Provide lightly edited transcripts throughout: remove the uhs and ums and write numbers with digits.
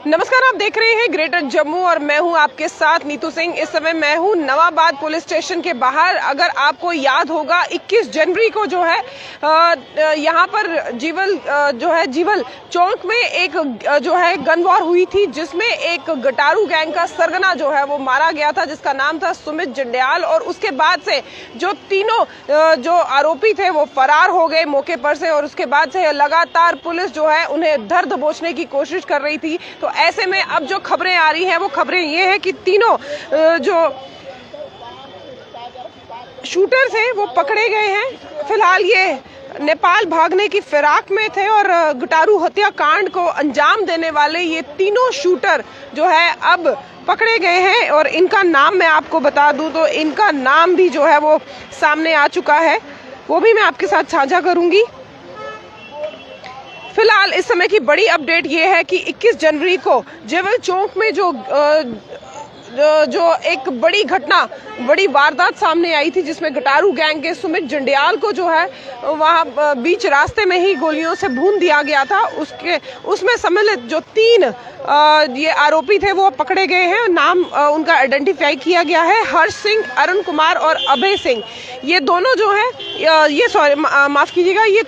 नमस्कार, आप देख रहे हैं ग्रेटर जम्मू और मैं हूं आपके साथ नीतू सिंह। इस समय मैं हूं नवाबाद पुलिस स्टेशन के बाहर। अगर आपको याद होगा 21 जनवरी को जो है यहां पर जीवल चौक में एक जो है गन वॉर हुई थी, जिसमें एक गटारू गैंग का सरगना जो है वो मारा गया था, जिसका नाम था सुमित जंडियाल। और उसके बाद से जो तीनों जो आरोपी थे वो फरार हो गए मौके पर से, और उसके बाद से लगातार पुलिस जो है उन्हें धर दबोचने की कोशिश कर रही थी। तो ऐसे में अब जो खबरें आ रही हैं वो खबरें ये है कि तीनों जो शूटर्स हैं वो पकड़े गए हैं। फिलहाल ये नेपाल भागने की फिराक में थे और गटारू हत्याकांड को अंजाम देने वाले ये तीनों शूटर जो है अब पकड़े गए हैं। और इनका नाम मैं आपको बता दूं तो इनका नाम भी जो है वो सामने आ चुका है, वो भी मैं आपके साथ साझा करूंगी। फिलहाल इस समय की बड़ी अपडेट ये है कि 21 जनवरी को जीवल चौक में जो एक बड़ी घटना, बड़ी वारदात सामने आई थी, जिसमें गटारू गैंग के सुमित जंडियाल को जो है वहां बीच रास्ते में ही गोलियों से भून दिया गया था। उसमें सम्मिलित जो तीन ये आरोपी थे वो पकड़े गए हैं। नाम उनका आइडेंटिफाई किया गया है, हर्ष सिंह, अरुण कुमार और अभय सिंह। ये दोनों जो है माफ कीजिएगा, ये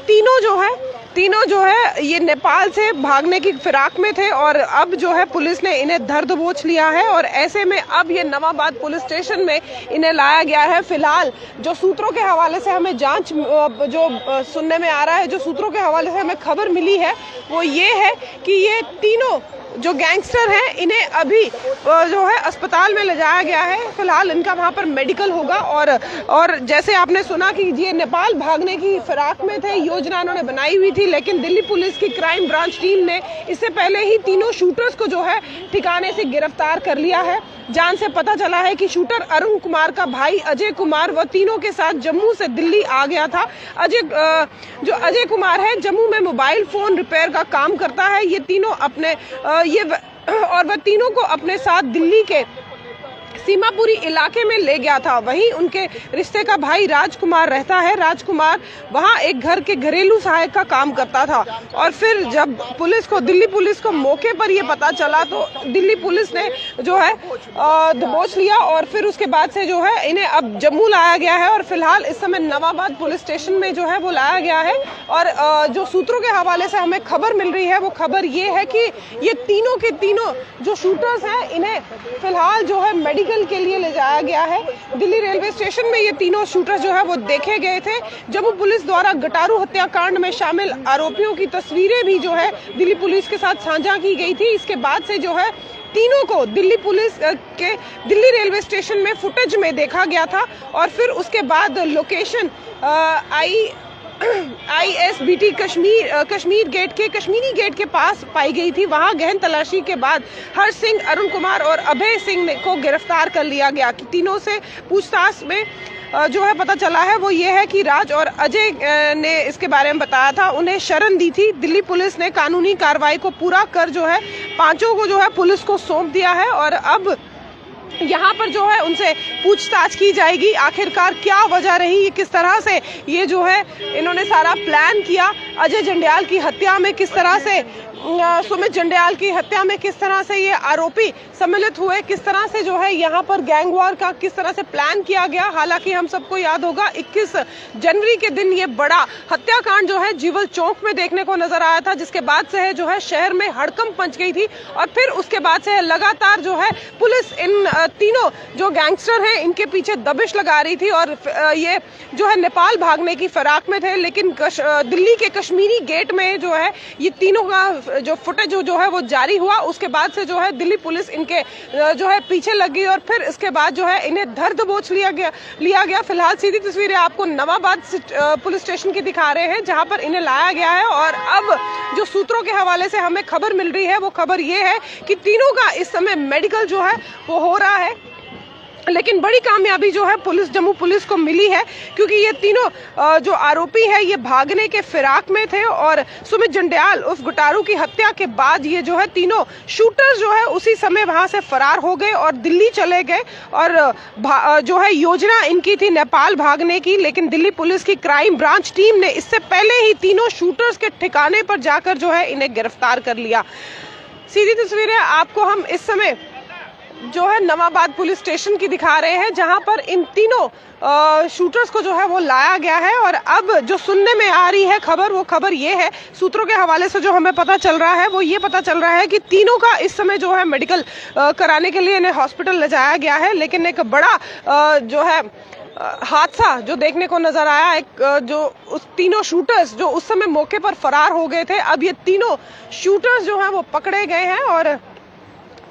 तीनों जो है ये नेपाल से भागने की फिराक में थे और अब जो है पुलिस ने इन्हें धर दबोच लिया है। और ऐसे में अब ये नवाबाद पुलिस स्टेशन में इन्हें लाया गया है। फिलहाल जो सूत्रों के हवाले से हमें जांच जो सुनने में आ रहा है, जो सूत्रों के हवाले से हमें खबर मिली है वो ये है कि ये तीनों जो गैंगस्टर हैं इन्हें अभी जो है अस्पताल में ले जाया गया है। फिलहाल इनका वहां पर मेडिकल होगा। और जैसे आपने सुना कि ये नेपाल भागने की फिराक में थे, योजना उन्होंने बनाई हुई थी, लेकिन दिल्ली पुलिस की क्राइम ब्रांच टीम ने इससे पहले ही तीनों शूटर्स को जो है ठिकाने से गिरफ्तार कर लिया है। जान से पता चला है कि शूटर अरुण कुमार का भाई अजय कुमार वह तीनों के साथ जम्मू से दिल्ली आ गया था। अजय कुमार है, जम्मू में मोबाइल फोन रिपेयर का काम करता है। ये तीनों वह तीनों को अपने साथ दिल्ली के सीमापुरी इलाके में ले गया था। वहीं उनके रिश्ते का भाई राजकुमार रहता है। राजकुमार वहां एक घर के घरेलू सहायक का काम करता था। और फिर जब दिल्ली पुलिस को मौके पर यह पता चला तो दिल्ली पुलिस ने जो है दबोच लिया और फिर उसके बाद से जो है इन्हें अब जम्मू लाया गया है। और फिलहाल इस समय नवाबाद पुलिस स्टेशन में जो है वो लाया गया है। और जो सूत्रों के हवाले से हमें खबर मिल रही है वो खबर ये है कि ये तीनों के तीनों जो शूटर्स हैं इन्हें फिलहाल जो है मेडिकल के लिए ले जाया गया है। दिल्ली रेलवे स्टेशन में ये तीनों शूटर जो है वो देखे गए थे। जम्मू पुलिस द्वारा गटारू हत्याकांड में शामिल आरोपियों की तस्वीरें भी जो है दिल्ली पुलिस के साथ साझा की गई थी। इसके बाद से जो है तीनों को दिल्ली पुलिस के दिल्ली रेलवे स्टेशन में फुटेज में देखा गया था। और फिर उसके बाद लोकेशन ISBT कश्मीरी गेट के पास पाई गई थी। वहां गहन तलाशी के बाद हर्ष सिंह, अरुण कुमार और अभय सिंह को गिरफ्तार कर लिया गया। कि तीनों से पूछताछ में जो है पता चला है वो ये है कि राज और अजय ने इसके बारे में बताया था, उन्हें शरण दी थी। दिल्ली पुलिस ने कानूनी कार्रवाई को पूरा कर जो है पांचों को जो है पुलिस को सौंप दिया है। और अब यहाँ पर जो है उनसे पूछताछ की जाएगी, आखिरकार क्या वजह रही, ये किस तरह से ये जो है इन्होंने सारा प्लान किया। अजय जंडियाल की हत्या में किस तरह से, सुमित जंडियाल की हत्या में किस तरह से ये आरोपी सम्मिलित हुए, किस तरह से जो है यहाँ पर गैंग वॉर का किस तरह से प्लान किया गया। हालांकि हम सबको याद होगा 21 जनवरी के दिन ये बड़ा हत्याकांड जो है जीवल चौक में देखने को नजर आया था, जिसके बाद से जो है शहर में हड़कंप मच गई थी। और फिर उसके बाद से लगातार जो है पुलिस इन तीनों जो गैंगस्टर हैं इनके पीछे दबिश लगा रही थी। और ये जो है नेपाल भागने की फिराक में थे, लेकिन दिल्ली के कश्मीरी गेट में जो है ये तीनों का जो फुटेज जो है वो जारी हुआ। उसके बाद से जो है दिल्ली पुलिस इनके जो है पीछे लग गई और फिर इसके बाद जो है इन्हें धर दबोच लिया गया। फिलहाल सीधी तस्वीरें आपको नवाबाद पुलिस स्टेशन की दिखा रहे हैं, जहां पर इन्हें लाया गया है। और अब जो सूत्रों के हवाले से हमें खबर मिल रही है वो खबर ये है कि तीनों का इस समय मेडिकल जो है वो हो रहा है। लेकिन बड़ी कामयाबी जो है जम्मू पुलिस को मिली है, क्योंकि ये तीनों जो आरोपी है ये भागने के फिराक में थे। और सुमित जंडियाल उर्फ गटारू की हत्या के बाद ये जो है तीनों शूटर जो है उसी समय वहां से फरार हो गए और दिल्ली चले गए। और जो है योजना इनकी थी नेपाल भागने की, लेकिन दिल्ली पुलिस की क्राइम ब्रांच टीम ने इससे पहले ही तीनों शूटर्स के ठिकाने पर जाकर जो है इन्हें गिरफ्तार कर लिया। सीधी तस्वीरें आपको हम इस समय जो है नवाबाद पुलिस स्टेशन की दिखा रहे हैं, जहां पर इन तीनों शूटर्स को जो है वो लाया गया है। और अब जो सुनने में आ रही है खबर, वो खबर ये है, सूत्रों के हवाले से जो हमें पता चल रहा है वो ये पता चल रहा है कि तीनों का इस समय जो है मेडिकल कराने के लिए इन्हें हॉस्पिटल ले जाया गया है। लेकिन एक बड़ा जो है हादसा जो देखने को नजर आया, एक जो उस तीनों शूटर्स जो उस समय मौके पर फरार हो गए थे, अब ये तीनों शूटर्स जो हैं वो पकड़े गए हैं। और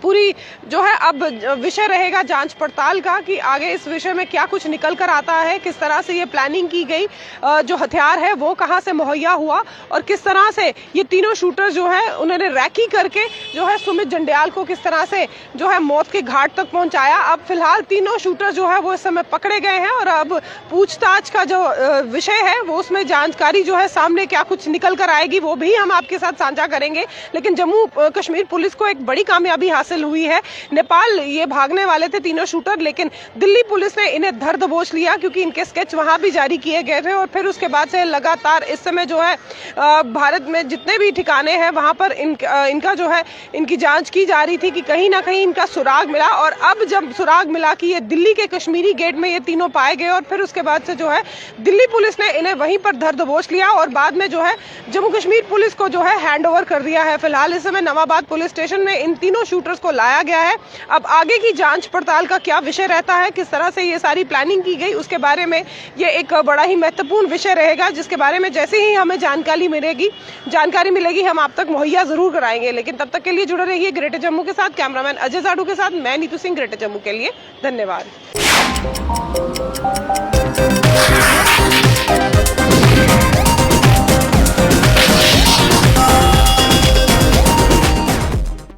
पूरी जो है अब विषय रहेगा जांच पड़ताल का कि आगे इस विषय में क्या कुछ निकल कर आता है, किस तरह से ये प्लानिंग की गई, जो हथियार है वो कहां से मुहैया हुआ और किस तरह से ये तीनों शूटर जो है उन्होंने रैकी करके जो है सुमित जंडियाल को किस तरह से जो है मौत के घाट तक पहुंचाया। अब फिलहाल तीनों शूटर जो है वो इस समय पकड़े गए हैं और अब पूछताछ का जो विषय है वो उसमें जानकारी जो है सामने क्या कुछ निकल कर आएगी वो भी हम आपके साथ साझा करेंगे। लेकिन जम्मू कश्मीर पुलिस को एक बड़ी कामयाबी हासिल हुई है। नेपाल ये भागने वाले थे तीनों शूटर, लेकिन दिल्ली पुलिस ने इन्हें धर दबोच लिया क्योंकि इनके स्केच वहां भी जारी किए गए थे। और फिर उसके बाद से लगातार इस समय जो है भारत में जितने भी ठिकाने हैं वहां पर इनका जो है इनकी जांच की जा रही थी कि कहीं ना कहीं इनका सुराग मिला। और अब जब सुराग मिला कि ये दिल्ली के कश्मीरी गेट में ये तीनों पाए गए और फिर उसके बाद से जो है दिल्ली पुलिस ने इन्हें वहीं पर धर दबोच लिया और बाद में जो है जम्मू कश्मीर पुलिस को जो है हैंड ओवर कर दिया है। फिलहाल इस समय नवाबाद पुलिस स्टेशन में इन तीनों शूटर्स को लाया गया है। अब आगे की जांच पड़ताल का क्या विषय रहता है, किस तरह से ये सारी प्लानिंग की गई, उसके बारे में ये एक बड़ा ही महत्वपूर्ण विषय रहेगा, जिसके बारे में जैसे ही हमें जानकारी मिलेगी हम आप तक मुहैया जरूर कराएंगे। लेकिन तब तक के लिए जुड़े रहिए ग्रेटर जम्मू के साथ। कैमरामैन अजय जाडू के साथ मैं नीतू सिंह, ग्रेटर जम्मू के लिए। धन्यवाद।